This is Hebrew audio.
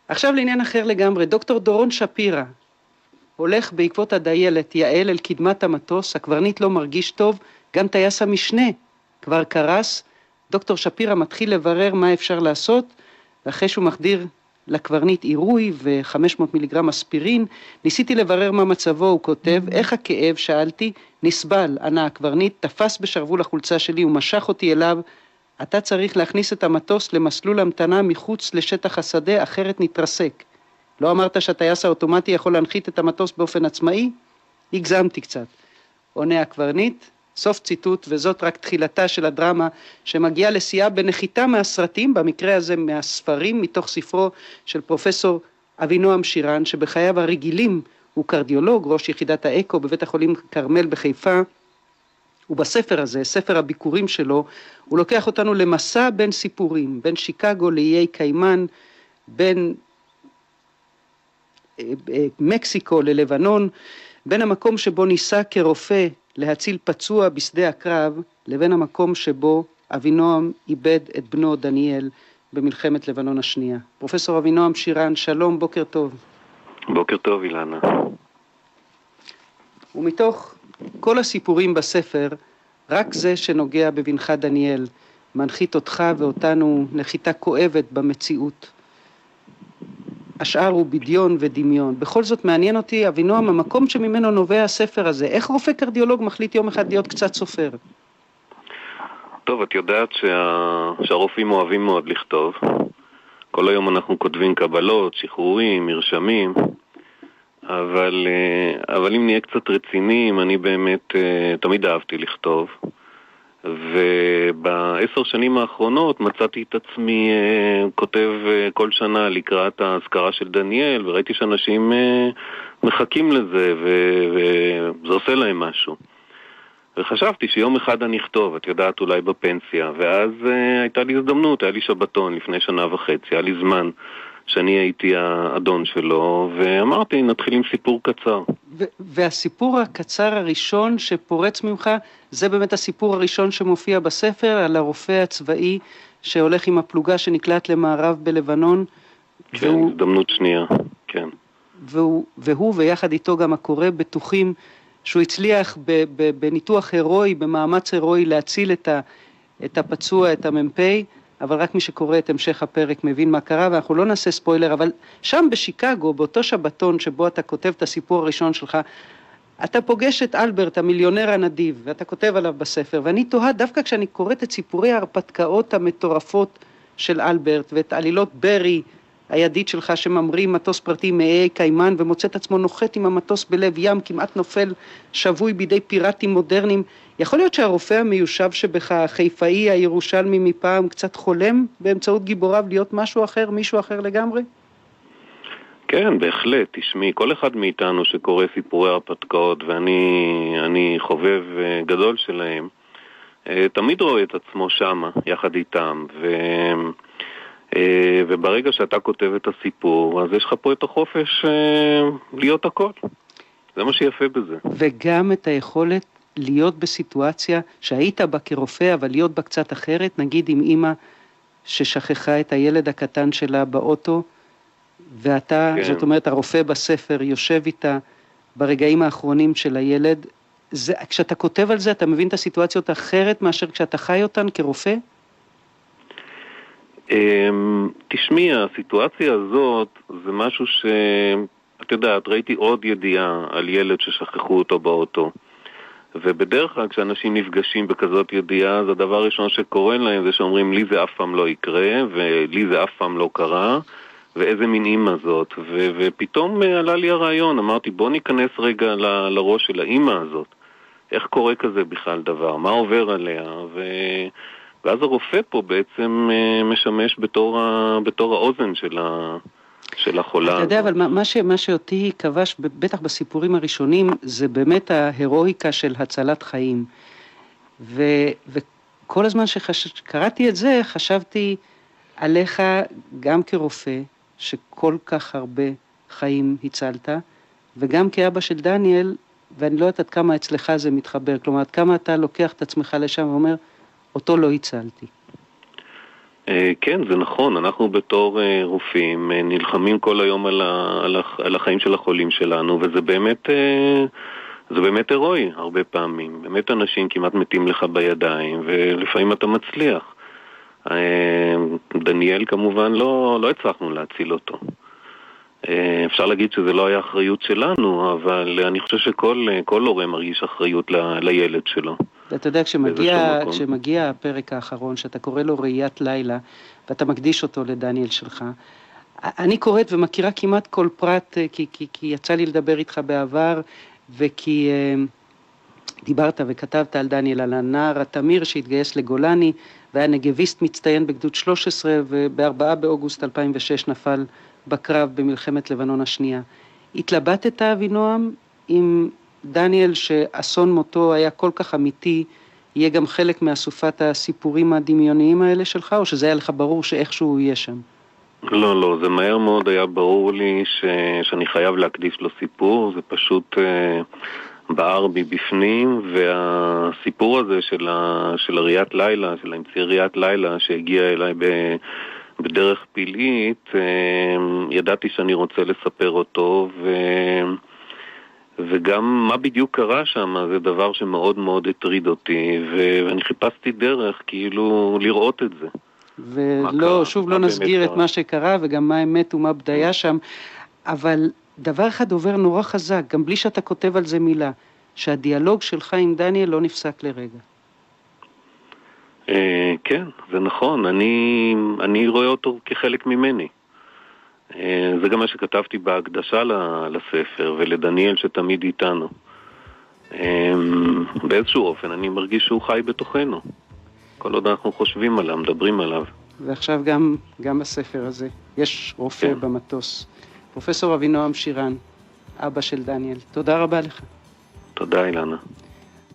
עכשיו לעניין אחר לגמרי, דוקטור דורון שפירא, הולך בעקבות הדיילת יעל אל קדמת המטוס, הקברניט לא מרגיש טוב, גם טייס המשנה כבר קרס, דוקטור שפירא מתחיל לברר מה אפשר לעשות, ואחרי שהוא מחדיר לקברניט עירוי ו-500 מיליגרם אספירין, ניסיתי לברר מה מצבו, הוא כותב, איך הכאב, שאלתי, נסבל, ענה הקברניט, תפס בשרוול החולצה שלי ומשך אותי אליו, אתה צריך להכניס את המטוס למסלול המתנה מחוץ לשטח השדה, אחרת נתרסק. לא אמרת שהטייס האוטומטי יכול להנחית את המטוס באופן עצמאי? הגזמתי קצת. עונה הקברניט, סוף ציטוט, וזאת רק תחילתה של הדרמה שמגיעה לשיאה בנחיתה מהסרטים, במקרה הזה מהספרים, מתוך ספרו של פרופסור אבינועם שירן, שבחייו הרגילים הוא קרדיולוג, ראש יחידת האקו בבית החולים כרמל בחיפה, ובספר הזה, ספר הביקורים שלו, הוא לוקח אותנו למסע בין סיפורים, בין שיקגו לאיי קיימן, בין מקסיקו ללבנון, בין המקום שבו ניסה כרופא להציל פצוע בשדה הקרב, לבין המקום שבו אבינועם איבד את בנו דניאל במלחמת לבנון השנייה. פרופסור אבינועם שירן, שלום, בוקר טוב. בוקר טוב, אילנה. ומתוך כל הסיפורים בספר, רק זה שנוגע בבנך דניאל, מנחית אותך ואותנו נחיתה כואבת במציאות. השאר הוא בדיון ודמיון. בכל זאת מעניין אותי, אבינועם, המקום שממנו נובע הספר הזה. איך רופא קרדיולוג מחליט יום אחד להיות קצת סופר? טוב, את יודעת שהרופאים אוהבים מאוד לכתוב. כל היום אנחנו כותבים קבלות, שחרורים, מרשמים. אבל אם נהיה קצת רציניים, אני באמת תמיד אהבתי לכתוב. וב10 שנים האחרונות מצאתי את עצמי כותב כל שנה לקראת ההזכרה של דניאל, וראיתי שאנשים מחכים לזה וזה עושה להם משהו. וחשבתי שיום אחד אני אכתוב, את יודעת, אולי בפנסיה, ואז הייתה לי הזדמנות, היה לי שבתון לפני 1.5 שנה, היה לי זמן שאני הייתי האדון שלו, ואמרתי, נתחיל עם סיפור קצר. והסיפור הקצר הראשון שפורץ ממך, זה באמת הסיפור הראשון שמופיע בספר, על הרופא הצבאי שהולך עם הפלוגה שנקלט למערב בלבנון. כן, הזדמנות שנייה, כן. והוא ויחד איתו גם הקורא בטוחים שהוא הצליח בניתוח הרואי, במאמץ הרואי להציל את הפצוע, את המ"פ, אבל רק מי שקורא את המשך הפרק מבין מה קרה, ואנחנו לא נעשה ספוילר, אבל שם בשיקגו, באותו שבתון שבו אתה כותב את הסיפור הראשון שלך, אתה פוגש את אלברט, המיליונר הנדיב, ואתה כותב עליו בספר, ואני תוהה דווקא כשאני קוראת את סיפורי ההרפתקאות המטורפות של אלברט, ואת עלילות ברי, הידית שלך שממריא מטוס פרטי מאיי קיימן, ומוצא את עצמו נוחת עם המטוס בלב ים, כמעט נופל שבוי בידי פיראטים מודרניים. יכול להיות שהרופא המיושב שבך, החיפאי, הירושלמי מפעם, קצת חולם באמצעות גיבוריו להיות משהו אחר, מישהו אחר לגמרי? כן, בהחלט. תשמעי, כל אחד מאיתנו שקורא סיפורי הרפתקאות, ואני חובב גדול שלהם, תמיד רואה את עצמו שמה, יחד איתם, וברגע שאתה כותב את הסיפור, אז יש לך פה את החופש להיות הכל. זה מה שיפה בזה. וגם את היכולת להיות בסיטואציה שהיית בה כרופא, אבל להיות בה קצת אחרת, נגיד עם אמא ששכחה את הילד הקטן שלה באוטו, ואתה, כן. זאת אומרת, הרופא בספר יושב איתה ברגעים האחרונים של הילד. כשאתה כותב על זה, אתה מבין את הסיטואציות אחרת מאשר כשאתה חי אותן כרופא? תשמעי, הסיטואציה הזאת זה משהו את יודעת, ראיתי עוד ידיעה על ילד ששכחו אותו באוטו, ובדרך כלל כשאנשים נפגשים בכזאת ידיעה, אז הדבר הראשון שקורה להם זה שאומרים לי זה אף פעם לא יקרה, ולי זה אף פעם לא קרה, ואיזה מין אימא זאת. ופתאום עלה לי הרעיון, אמרתי בוא ניכנס רגע לראש של האימא הזאת, איך קורה כזה בכלל דבר, מה עובר עליה, ואז הרופא פה בעצם משמש בתור האוזן של החולה. אתה יודע, אבל מה שאותי כבש, בטח בסיפורים הראשונים, זה באמת ההירואיקה של הצלת חיים. וכל הזמן שקראתי את זה, חשבתי עליך גם כרופא, שכל כך הרבה חיים הצלת, וגם כאבא של דניאל, ואני לא יודעת עד כמה אצלך זה מתחבר, כלומר, עד כמה אתה לוקח את עצמך לשם ואומר, אותו לא הצלתי. כן, זה נכון. אנחנו בתור רופאים נלחמים כל היום על החיים של החולים שלנו, וזה באמת הירואי הרבה פעמים. באמת אנשים כמעט מתים לך בידיים, ולפעמים אתה מצליח. דניאל כמובן לא הצלחנו להציל אותו. אפשר להגיד שזה לא היה אחריות שלנו, אבל אני חושב שכל הורה מרגיש אחריות לילד שלו. אתה יודע, כשמגיע הפרק האחרון, שאתה קורא לו ראיית לילה, ואתה מקדיש אותו לדניאל שלך, אני קוראת ומכירה כמעט כל פרט, כי יצא לי לדבר איתך בעבר, וכי דיברת וכתבת על דניאל, על הנער התמיר שהתגייס לגולני, והיה נגביסט מצטיין בגדוד 13, וב4 באוגוסט 2006 נפל בקרב במלחמת לבנון השנייה. התלבטת, אבינועם, עם דניאל שאסון מותו היה כל כך אמיתי, יהיה גם חלק מאסופת הסיפורים הדמיוניים האלה שלך, או שזה היה לך ברור שאיכשהו הוא יהיה שם? לא, זה מהר מאוד היה ברור לי שאני חייב להקדיש לו סיפור, זה פשוט בער בי בפנים, והסיפור הזה של הראיית לילה, של האמצעי ראיית לילה שהגיע אליי בדרך פילית, ידעתי שאני רוצה לספר אותו, וגם מה בדיוק קרה שם, זה דבר שמאוד מאוד הטריד אותי, ואני חיפשתי דרך כאילו לראות את זה. ולא, שוב לא נסגיר את מה שקרה, וגם מה האמת ומה בדיה שם, אבל דבר אחד עובר נורא חזק, גם בלי שאתה כותב על זה מילה, שהדיאלוג שלך עם דניאל לא נפסק לרגע. כן, זה נכון, אני רואה אותו כחלק ממני. זה גם מה שכתבתי בהקדשה לספר, ולדניאל שתמיד איתנו. באיזשהו אופן אני מרגיש שהוא חי בתוכנו. כל עוד אנחנו חושבים עליו, מדברים עליו. ועכשיו גם בספר הזה, יש רופא במטוס. פרופסור אבינועם שירן, אבא של דניאל. תודה רבה לך. תודה אילנה.